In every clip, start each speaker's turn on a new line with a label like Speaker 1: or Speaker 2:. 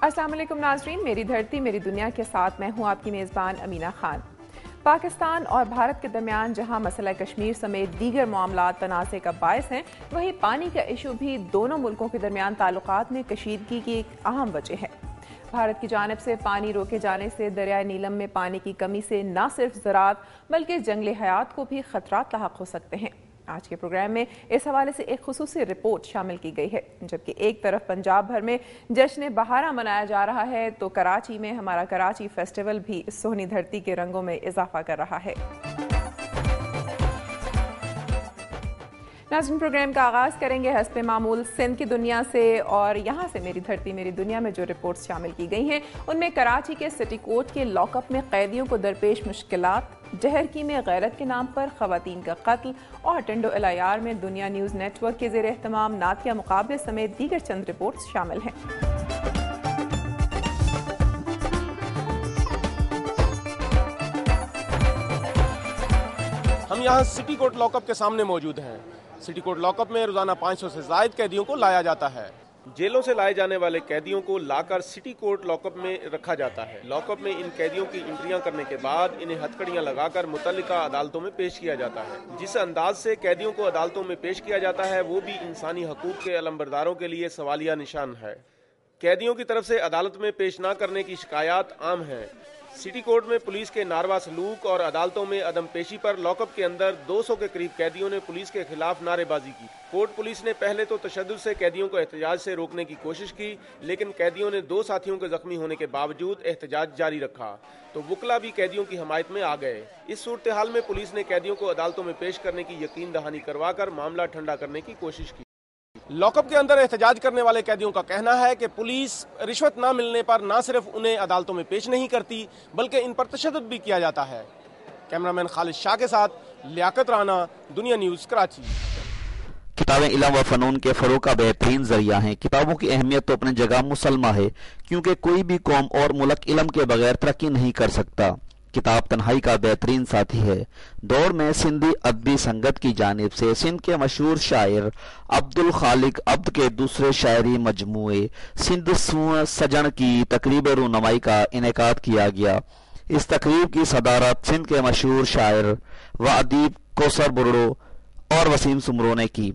Speaker 1: अस्सलाम वालेकुम नाज़रीन, मेरी धरती मेरी दुनिया के साथ मैं हूँ आपकी मेज़बान अमीना खान। पाकिस्तान और भारत के दरमियान जहाँ मसला कश्मीर समेत दीगर मामलात तनाज़े का बायस हैं, वहीं पानी का इशू भी दोनों मुल्कों के दरमियान ताल्लुकात में कशीदगी की एक अहम वजह है। भारत की जानिब से पानी रोके जाने से दरियाए नीलम में पानी की कमी से न सिर्फ ज़राअत बल्कि जंगली हयात को भी खतरात लाहक हो सकते हैं। आज के प्रोग्राम में इस हवाले से एक खुसूसी रिपोर्ट शामिल की गई है। जबकि एक तरफ पंजाब भर में जश्न बहारा मनाया जा रहा है, तो कराची में हमारा कराची फेस्टिवल भी सोहनी धरती के रंगों में इजाफा कर रहा है। नाज़रीन, प्रोग्राम का आगाज़ करेंगे हस्ब मामूल सिंध की दुनिया से, और यहाँ से मेरी धरती मेरी दुनिया में जो रिपोर्ट्स शामिल की गई हैं उनमें कराची के सिटी कोर्ट के लॉकअप में कैदियों को दरपेश मुश्किलात, जहर की में गैरत के नाम पर खवातीन का कत्ल और टिंडो इलायार में दुनिया न्यूज़ नेटवर्क के ज़ेर एहतमाम नातिया मुकाबले समेत दीगर चंद रिपोर्ट्स शामिल हैं।
Speaker 2: हम यहाँ सिटी कोर्ट लॉकअप के सामने मौजूद हैं। सिटी कोर्ट लॉकअप में रोजाना 500 से ज़ायद कैदियों को लाया जाता है। जेलों से लाए जाने वाले कैदियों को लाकर सिटी कोर्ट लॉकअप में रखा जाता है। लॉकअप में इन कैदियों की एंट्रियां करने के बाद इन्हें हथकड़ियां लगाकर मुतल्लिका अदालतों में पेश किया जाता है। जिस अंदाज से कैदियों को अदालतों में पेश किया जाता है वो भी इंसानी हकूक के अलंबरदारों के लिए सवालिया निशान है। कैदियों की तरफ से अदालत में पेश न करने की शिकायत आम है। सिटी कोर्ट में पुलिस के नारवा सलूक और अदालतों में अदम पेशी पर लॉकअप के अंदर 200 के करीब कैदियों ने पुलिस के खिलाफ नारेबाजी की। कोर्ट पुलिस ने पहले तो तशद्दुद से कैदियों को एहतजाज से रोकने की कोशिश की, लेकिन कैदियों ने 2 साथियों के जख्मी होने के बावजूद एहतजाज जारी रखा, तो वुकला भी कैदियों की हमायत में आ गए। इस सूरत हाल में पुलिस ने कैदियों को अदालतों में पेश करने की यकीन दहानी करवाकर मामला ठंडा करने की कोशिश की। लॉकअप के अंदर एहतजाज करने वाले कैदियों का कहना है कि पुलिस रिश्वत न मिलने पर न सिर्फ उन्हें अदालतों में पेश नहीं करती बल्कि इन पर तशद्दुद भी किया जाता है। कैमरामैन खालिद शाह के साथ लियाकत राना, दुनिया न्यूज़, कराची।
Speaker 3: किताबें इल्म व फ़नून के फ़रोग़ का बेहतरीन ज़रिया हैं। किताबों की अहमियत तो अपनी जगह मुसल्मा है, क्योंकि कोई भी कौम और मुल्क इल्म के बगैर तरक्की नहीं कर सकता। किताब तन्हाई का बेहतरीन साथी है। दौर में सिंधी अदबी संगत की जानिब से सिंध के मशहूर शायर अब्दुल खालिक अब्द के दूसरे शायरी मजमूए सिंध सजन की तकरीब रूनुमाई का इनेकाद किया गया। इस तकरीब की सदारत सिंध के मशहूर शायर व अदीब कौसर बुरड़ो और वसीम सुमरो ने की।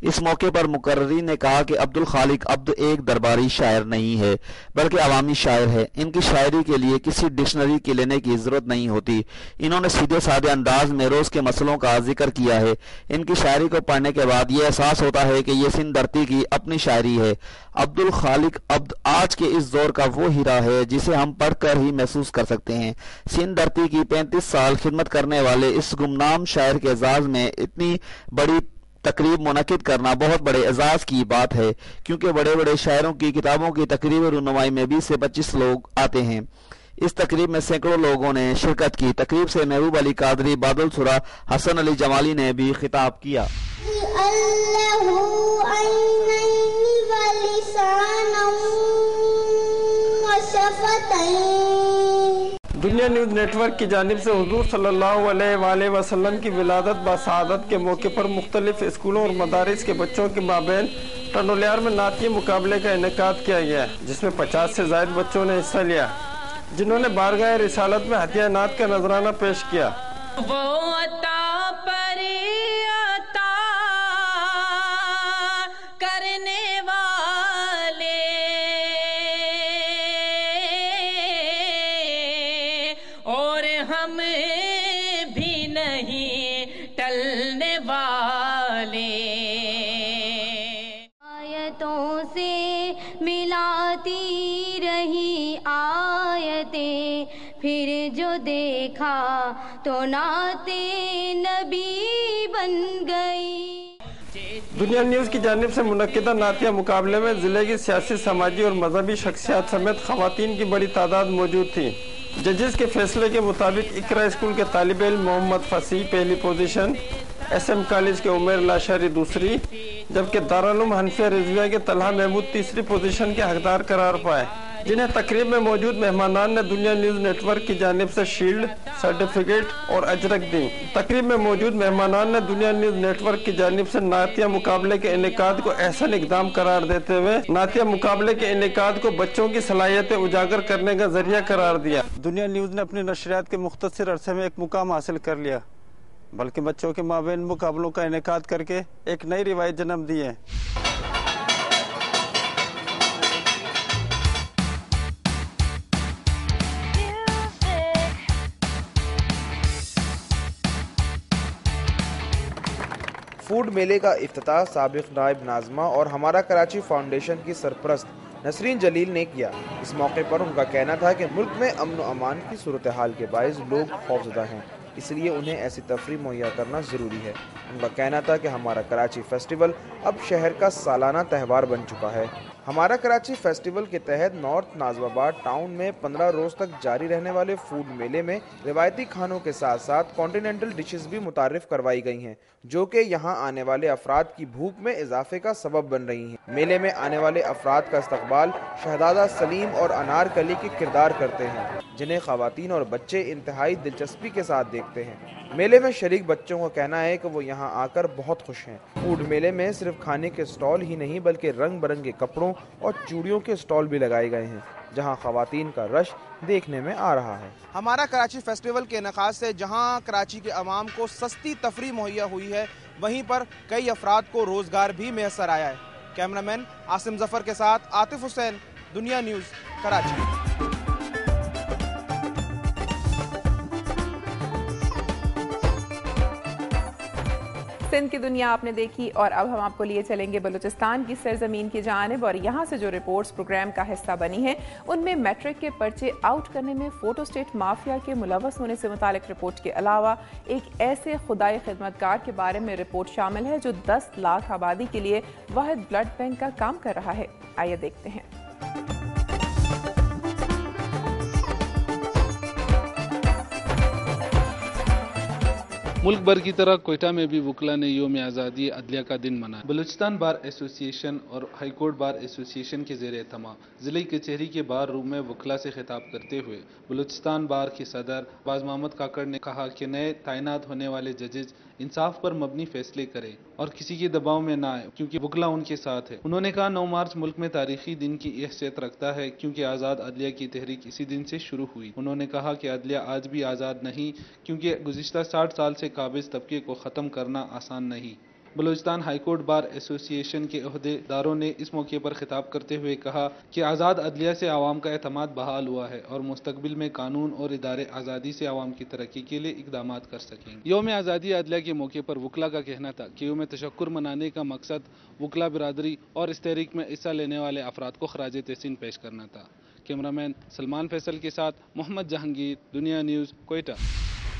Speaker 3: इस मौके पर मुकर्रिरीन ने कहा कि अब्दुल खालिक अब्द एक दरबारी शायर नहीं है बल्कि अवामी शायर है। इनकी शायरी के लिए किसी डिक्शनरी के लेने की ज़रूरत नहीं होती। इन्होंने सीधे साधे अंदाज में रोज़ के मसलों का जिक्र किया है। इनकी शायरी को पढ़ने के बाद ये एहसास होता है कि ये सिंध धरती की अपनी शायरी है। अब्दुल खालिक अब्द आज के इस दौर का वो हीरा है जिसे हम पढ़कर ही महसूस कर सकते हैं। सिंध धरती की 35 साल खिदमत करने वाले इस गुमनाम शायर के एजाज़ में इतनी बड़ी तकरीब मुनक़िद करना बहुत बड़े एजाज़ की बात है, क्योंकि बड़े बड़े शायरों की किताबों की तकरीब रूनुमाई में 20 से 25 लोग आते हैं। इस तकरीब में सैकड़ों लोगों ने शिरकत की। तकरीब से महबूब अली कादरी, बादल सुरा, हसन अली जमाली ने भी खिताब किया।
Speaker 4: दुनिया न्यूज़ नेटवर्क की जानिब से हुजूर सल्लल्लाहु अलैहि वसल्लम की विलादत बासआदत के मौके पर मुख्तलिफ स्कूलों और मदारिस के बच्चों के माबैन टंडोलियार में नातिया मुकाबले का इनेकाद किया गया, जिसमें 50 से ज़ायद बच्चों ने हिस्सा लिया, जिन्होंने बारगाह रिसालत में हदिया नात का नजराना पेश किया।
Speaker 5: मिलाती रही आयतें, फिर जो देखा तो नाते नबी बन गई।
Speaker 4: दुनिया न्यूज़ की जानिब से मुनक्किदा नातिया मुकाबले में ज़िले की सियासी, समाजी और मजहबी शख्सियत समेत ख़वातीन की बड़ी तादाद मौजूद थी। जजेस के फैसले के मुताबिक इकरा स्कूल के तालिब इल्म मोहम्मद फसीह पहली पोजीशन, SM कॉलेज के उमेर लाशारी दूसरी, जबकि दारुल हनफिया रिजविया के तलहा महमूद तीसरी पोजीशन के हकदार करार पाए, जिन्हें तकरीब में मौजूद मेहमानान ने दुनिया न्यूज़ नेटवर्क की जानिब से शील्ड, सर्टिफिकेट और अजरक दी। तकरीब में मौजूद मेहमानान ने दुनिया न्यूज़ नेटवर्क की जानिब से नातिया मुकाबले के इनेकाद को एहसन इकदाम करार देते हुए नातिया मुकाबले के इनेकाद को बच्चों की सलाहियतें उजागर करने का जरिया करार दिया। दुनिया न्यूज़ ने अपनी नशरियात के मुख्तसर अरसे में एक मुकाम हासिल कर लिया, बल्कि बच्चों के माबैन मुकाबलों का इनेकाद करके एक नई रिवायत जन्म दी है।
Speaker 6: फूड मेले का इफ्तिताह साबिक नायब नाज़मा और हमारा कराची फाउंडेशन की सरपरस्त नसरीन जलील ने किया। इस मौके पर उनका कहना था कि मुल्क में अमन व अमान की सूरत हाल के बायस लोग खौफजदा हैं, इसलिए उन्हें ऐसी तफरीह मुहैया करना ज़रूरी है। उनका कहना था कि हमारा कराची फेस्टिवल अब शहर का सालाना त्यौहार बन चुका है। हमारा कराची फेस्टिवल के तहत नॉर्थ नाज़िमाबाद टाउन में 15 रोज़ तक जारी रहने वाले फूड मेले में रिवायती खानों के साथ साथ कॉन्टिनेंटल डिशेस भी मुतारिफ करवाई गई हैं, जो कि यहाँ आने वाले अफराद की भूख में इजाफे का सबब बन रही हैं। मेले में आने वाले अफराद का इस्तकबाल शहजादा सलीम और अनारकली के किरदार करते हैं, जिन्हें ख़वातीन और बच्चे इंतहाई दिलचस्पी के साथ देखते हैं। मेले में शरीक बच्चों का कहना है कि वो यहाँ आकर बहुत खुश हैं। फूड मेले में सिर्फ खाने के स्टॉल ही नहीं बल्कि रंग बिरंगे कपड़ों और चूड़ियों के स्टॉल भी लगाए गए हैं, जहां खवातीन का रश देखने में आ रहा है। हमारा कराची फेस्टिवल के इनेकाद से जहां कराची के अवाम को सस्ती तफरीह मुहैया हुई है, वहीं पर कई अफराद को रोजगार भी मैसर आया है। कैमरामैन आसिम जफर के साथ आतिफ हुसैन, दुनिया न्यूज़, कराची।
Speaker 1: सिंध की दुनिया आपने देखी और अब हम आपको लिए चलेंगे बलूचिस्तान की सरजमीन की जानिब, और यहाँ से जो रिपोर्ट्स प्रोग्राम का हिस्सा बनी हैं उनमें मैट्रिक के पर्चे आउट करने में फोटो स्टेट माफिया के मुलव्वस होने से मुतालिक रिपोर्ट के अलावा एक ऐसे खुदाई खिदमतगार के बारे में रिपोर्ट शामिल है जो 10 लाख आबादी के लिए वाहिद ब्लड बैंक का काम कर रहा है। आइए देखते हैं।
Speaker 7: मुल्क भर की तरह कोयटा में भी वकला ने योम आज़ादी अदलिया का दिन मनाया। बलूचिस्तान बार एसोसिएशन और हाई कोर्ट बार एसोसिएशन के ज़ेर एहतमाम ज़िले कचहरी के बार रूम में वकला से खिताब करते हुए बलूचिस्तान बार के सदर बाज मोहम्मद काकड़ ने कहा कि नए तैनात होने वाले जजेज इंसाफ पर मबनी फैसले करें और किसी के दबाव में ना आए, क्योंकि वकला उनके साथ है। उन्होंने कहा 9 मार्च मुल्क में तारीखी दिन की हैसियत रखता है, क्योंकि आज़ाद अदलिया की तहरीक इसी दिन से शुरू हुई। उन्होंने कहा कि अदलिया आज भी आज़ाद नहीं, क्योंकि गुज़िश्ता 60 साल से काबिज तबके को ख़त्म करना आसान नहीं। Balochistan high court bar association के अहदेदारों ने इस मौके पर खिताब करते हुए कहा कि आज़ाद अदलिया से आवाम का एतमाद बहाल हुआ है और मुस्तकबिल में कानून और इदारे आज़ादी से आवाम की तरक्की के लिए इकदाम कर सकेंगे। योम आज़ादी अदलिया के मौके पर वकला का कहना था कि योम तशक्कुर मनाने का मकसद वकला बिरादरी और इस तहरीक में हिस्सा लेने वाले अफराद को खराज तहसीन पेश करना था। कैमरामैन सलमान फैसल के साथ मोहम्मद जहांगीर, दुनिया न्यूज़, कोयटा।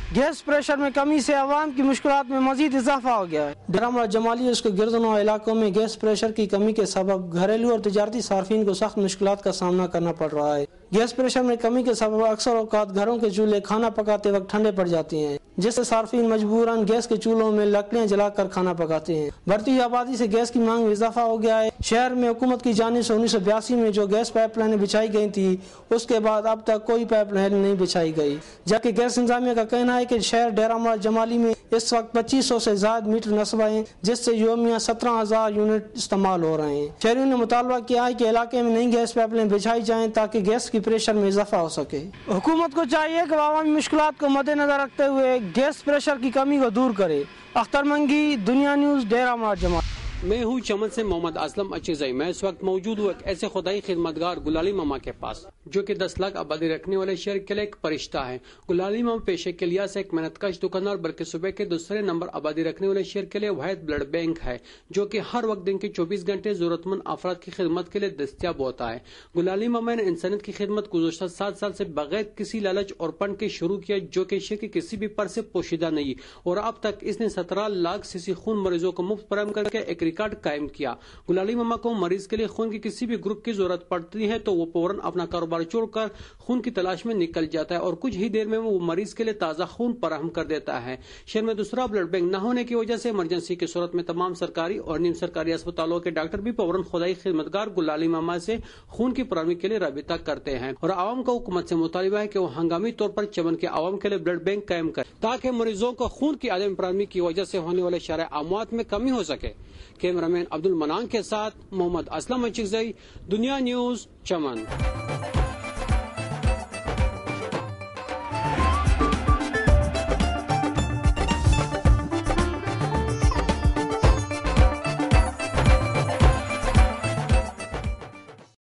Speaker 8: गैस प्रेशर में कमी से आवाम की मुश्किलात में मजीद इजाफा हो गया है। डेरा जमाली उसके गिरदनुमा इलाकों में गैस प्रेशर की कमी के सबब घरेलू और तिजारती सार्फिन को सख्त मुश्किलात का सामना करना पड़ रहा है। गैस प्रेशर में कमी के सबब अक्सर औकात घरों के चूल्हे खाना पकाते वक्त ठंडे पड़ जाते हैं, जिससे सार्फिन मजबूरन गैस के चूल्हों में लकड़ियां जलाकर खाना पकाते हैं। बढ़ती हुई आबादी से गैस की मांग में इजाफा हो गया है। शहर में हुकूमत की जानिब से 1982 में जो गैस पाइपलाइन बिछाई गई थी, उसके बाद अब तक कोई पाइपलाइन नहीं बिछाई गई, जबकि गैस इंतजामिया का कहना है कि शहर डेरा जमाली में इस वक्त 2500 से ज्यादा मीटर नस्ब है, जिससे योमिया 17,000 यूनिट इस्तेमाल हो रहे हैं। शहरियों ने मुतालबा किया है कि इलाके में नई गैस पाइपलाइन बिछाई जाए ताकि गैस की प्रेशर में इजाफा हो सके। हुकूमत को चाहिए कि अवामी मुश्किलात को मद्देनजर रखते हुए गैस प्रेशर की कमी को दूर करे। अख्तर मंगी, दुनिया न्यूज़, डेरा जमाली।
Speaker 9: मैं हूँ चमन से मोहम्मद असलम अचीज़ई। मैं इस वक्त मौजूद हूँ एक ऐसे खुदाई खिदमतगार गुलाली मामा के पास, जो कि 10 लाख आबादी रखने वाले शहर के लिए एक फरिश्ता है। गुलाली मामा पेशे के लिहाज से एक मेहनतकश दुकानदार, बल्कि सुबह के दूसरे नंबर आबादी रखने वाले शहर के लिए वाहिद ब्लड बैंक है, जो कि हर वक्त दिन के 24 घंटे जरूरतमंद अफराद की खिदमत के लिए दस्तियाब होता है। गुलाली मामा ने इंसानियत की खिदमत गुज़श्ता 7 साल से बगैर किसी लालच और फंड के शुरू किया, जो कि शहर के किसी भी पर से पोशीदा नहीं, और अब तक इसने 17 लाख सीसी खून मरीजों को मुफ्त फराहम करके एक ریکارڈ قائم کیا۔ گلالی ماما کو مریض کے لیے خون کی کسی بھی گروپ کی ضرورت پڑتی ہے تو وہ فوراً اپنا کاروبار چھوڑ کر خون کی تلاش میں نکل جاتا ہے اور کچھ ہی دیر میں وہ مریض کے لیے تازہ خون فراہم کر دیتا ہے۔ شہر میں دوسرا بلڈ بینک نہ ہونے کی وجہ سے ایمرجنسی کی صورت میں تمام سرکاری اور نیم سرکاری اسپتالوں کے ڈاکٹر بھی فوراً خدائی خدمتگار گلالی ماما سے خون کی فراہمی کے لیے رابطہ کرتے ہیں اور عوام کا حکومت سے مطالبہ ہے کہ وہ ہنگامی طور پر چمن کے عوام کے لیے بلڈ بینک قائم کرے تاکہ مریضوں کو خون کی عدم فراہمی کی وجہ سے ہونے والے شرح اموات میں کمی ہو سکے۔ کیمرہ مین عبد المنان کے ساتھ محمد اسلم اچکزئی، دنیا نیوز، چمن۔